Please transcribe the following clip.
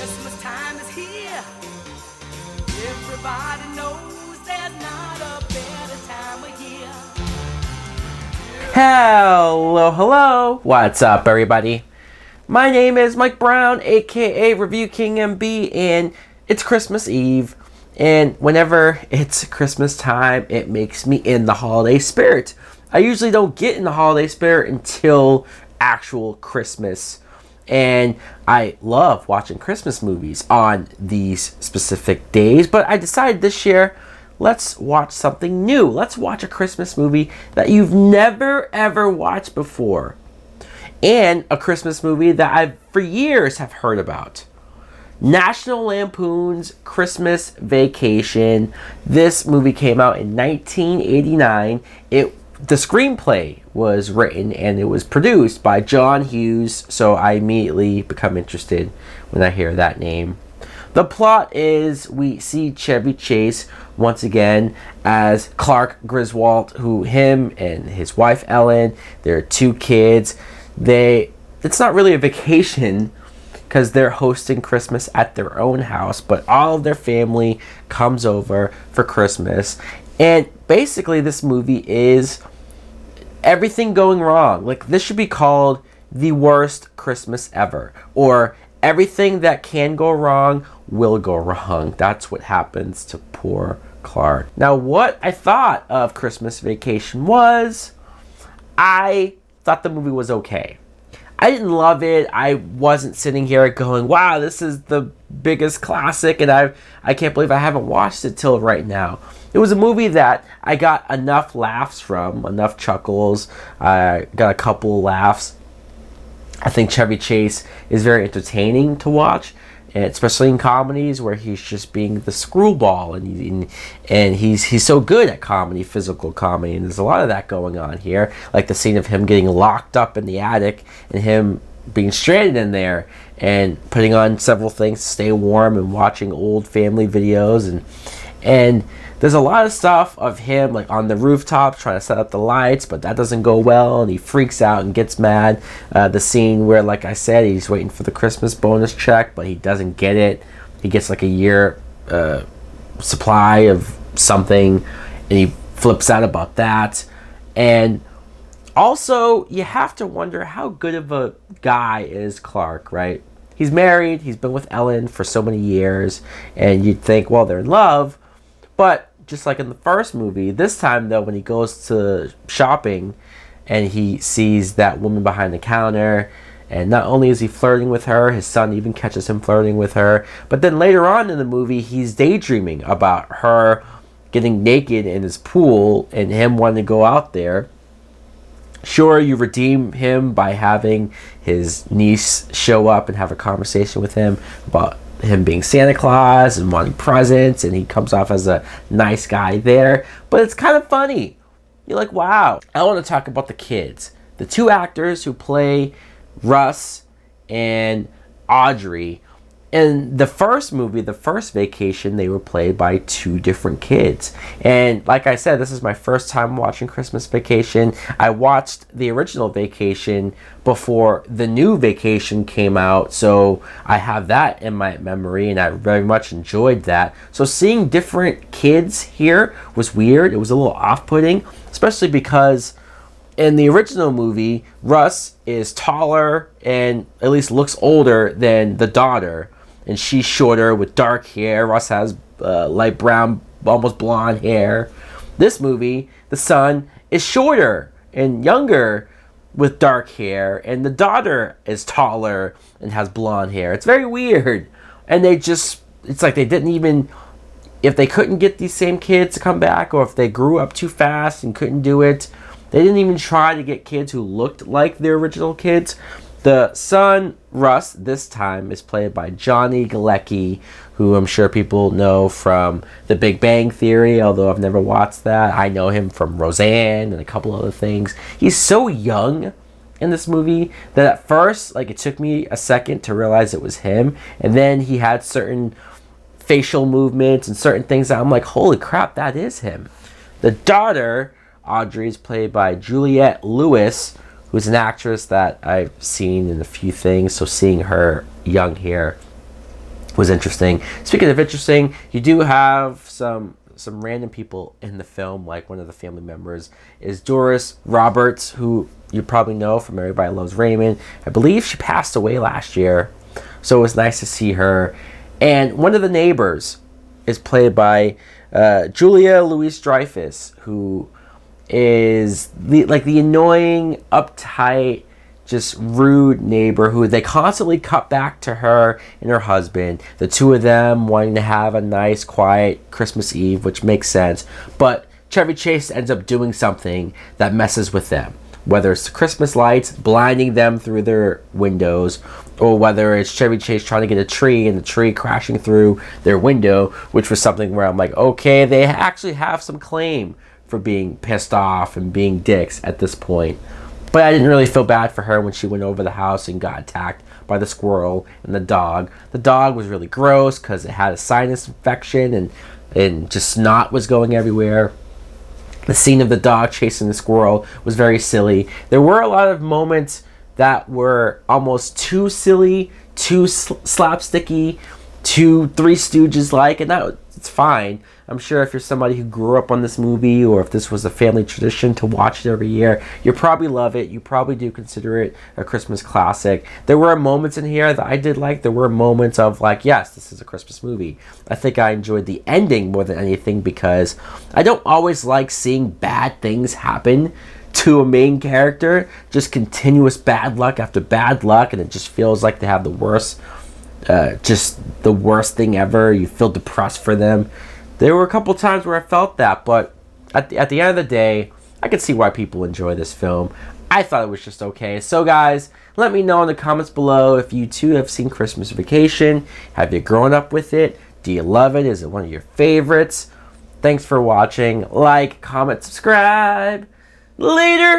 Christmas time is here. Everybody knows there's not a better time of year. Hello. What's up, everybody? My name is Mike Brown, aka ReviewKingMB, and it's Christmas Eve. And whenever it's Christmas time, it makes me in the holiday spirit. I usually don't get in the holiday spirit until actual Christmas. And I love watching Christmas movies on these specific days. But I decided this year, let's watch something new. Let's watch a Christmas movie that you've never ever watched before. And a Christmas movie that I've for years have heard about. National Lampoon's Christmas Vacation. This movie came out in 1989. The screenplay was written and it was produced by John Hughes, so I immediately become interested when I hear that name. The plot is we see Chevy Chase once again as Clark Griswold, who him and his wife Ellen, their two kids, it's not really a vacation because they're hosting Christmas at their own house, but all of their family comes over for Christmas. And basically this movie is everything going wrong. Like, this should be called The Worst Christmas Ever, or everything that can go wrong will go wrong. That's what happens to poor Clark. Now, what I thought of Christmas Vacation was, I thought the movie was okay. I didn't love it. I wasn't sitting here going, wow, this is the biggest classic, and I can't believe I haven't watched it till right now. It was a movie that I got enough laughs from, enough chuckles. I got a couple laughs. I think Chevy Chase is very entertaining to watch, and especially in comedies where he's just being the screwball, and he's so good at comedy, physical comedy, and there's a lot of that going on here, like the scene of him getting locked up in the attic and him being stranded in there and putting on several things to stay warm and watching old family videos, and there's a lot of stuff of him like on the rooftop trying to set up the lights, but that doesn't go well and he freaks out and gets mad. The scene where, like I said, he's waiting for the Christmas bonus check, but he doesn't get it. He gets like a year supply of something, and he flips out about that. And also, you have to wonder how good of a guy is Clark, right? He's married, he's been with Ellen for so many years, and you'd think, well, they're in love. But just like in the first movie, this time though, when he goes to shopping and he sees that woman behind the counter, and not only is he flirting with her, his son even catches him flirting with her, but then later on in the movie, he's daydreaming about her getting naked in his pool and him wanting to go out there. Sure, you redeem him by having his niece show up and have a conversation with him about him being Santa Claus and wanting presents, and he comes off as a nice guy there, but it's kind of funny. You're like, wow. I want to talk about the kids, the two actors who play Russ and Audrey. In the first movie, the first Vacation, they were played by two different kids. And like I said, this is my first time watching Christmas Vacation. I watched the original Vacation before the new Vacation came out, so I have that in my memory, and I very much enjoyed that. So seeing different kids here was weird. It was a little off-putting, especially because in the original movie, Russ is taller and at least looks older than the daughter. And she's shorter with dark hair. Russ has light brown, almost blonde hair. This movie, the son is shorter and younger with dark hair. And the daughter is taller and has blonde hair. It's very weird. And it's like they didn't even, if they couldn't get these same kids to come back, or if they grew up too fast and couldn't do it, they didn't even try to get kids who looked like their original kids. The son, Russ, this time is played by Johnny Galecki, who I'm sure people know from The Big Bang Theory, although I've never watched that. I know him from Roseanne and a couple other things. He's so young in this movie that at first, like, it took me a second to realize it was him, and then he had certain facial movements and certain things that I'm like, holy crap, that is him. The daughter, Audrey, is played by Juliette Lewis, who's an actress that I've seen in a few things, so seeing her young here was interesting. Speaking of interesting, you do have some random people in the film, like one of the family members is Doris Roberts, who you probably know from Everybody Loves Raymond. I believe she passed away last year, so it was nice to see her. And one of the neighbors is played by Julia Louis-Dreyfus, who is the annoying, uptight, just rude neighbor who they constantly cut back to her and her husband, the two of them wanting to have a nice, quiet Christmas Eve, which makes sense. But Chevy Chase ends up doing something that messes with them, whether it's the Christmas lights blinding them through their windows, or whether it's Chevy Chase trying to get a tree and the tree crashing through their window, which was something where I'm like, okay, they actually have some claim for being pissed off and being dicks at this point. But I didn't really feel bad for her when she went over the house and got attacked by the squirrel and the dog. The dog was really gross because it had a sinus infection and just snot was going everywhere. The scene of the dog chasing the squirrel was very silly. There were a lot of moments that were almost too silly, too slapsticky, too Three Stooges-like, and it's fine. I'm sure if you're somebody who grew up on this movie, or if this was a family tradition to watch it every year, you probably love it. You probably do consider it a Christmas classic. There were moments in here that I did like. There were moments of like, yes, this is a Christmas movie. I think I enjoyed the ending more than anything because I don't always like seeing bad things happen to a main character. Just continuous bad luck after bad luck, and it just feels like they have the worst, just the worst thing ever. You feel depressed for them. There were a couple times where I felt that, but at the end of the day, I can see why people enjoy this film. I thought it was just okay. So guys, let me know in the comments below if you too have seen Christmas Vacation. Have you grown up with it? Do you love it? Is it one of your favorites? Thanks for watching. Like, comment, subscribe. Later!